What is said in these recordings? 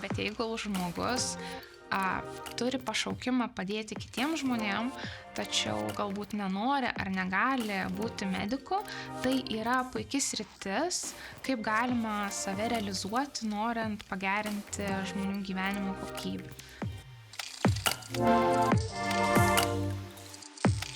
Bet jeigu žmogus turi pašaukimą padėti kitiems žmonėms, tačiau galbūt nenori ar negali būti mediku, tai yra puikia sritis, kaip galima save realizuoti, norint pagerinti žmonių gyvenimo kokybę.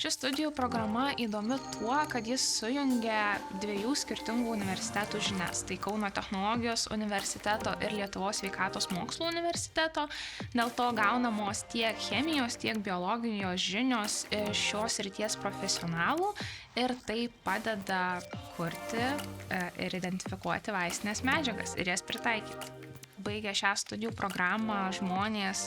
Ši studijų programa įdomi tuo, kad jis sujungia dviejų skirtingų universitetų žinias. Tai Kauno technologijos universiteto ir Lietuvos sveikatos mokslų universiteto. Dėl to gaunamos tiek chemijos, tiek biologijos žinios iš šios srities profesionalų ir tai padeda kurti ir identifikuoti vaistinės medžiagas ir jas pritaikyti. Baigę šią studijų programą žmonės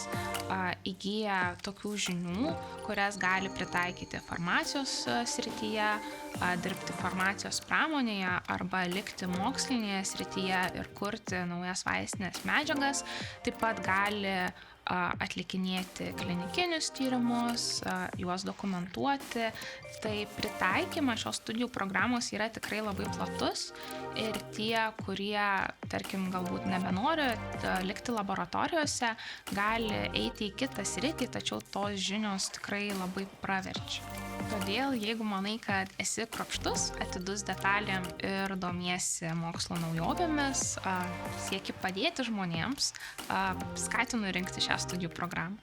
įgyja tokių žinių, kurias gali pritaikyti farmacijos srityje, dirbti farmacijos pramonėje arba likti mokslinėje srityje ir kurti naujas vaistinės medžiagas. Taip pat gali atlikinėti klinikinius tyrimus, juos dokumentuoti. Tai pritaikymas šios studijų programos yra tikrai labai platus ir tie, kurie, tarkim, galbūt nebenori likti laboratorijose, gali eiti į kitą sritį, tačiau tos žinios tikrai labai praverčia. Todėl, jeigu manai, kad esi kruopštus, atidus detalėm ir domiesi mokslo naujovėmis, sieki padėti žmonėms, skatinu rinkti šią studijų programą.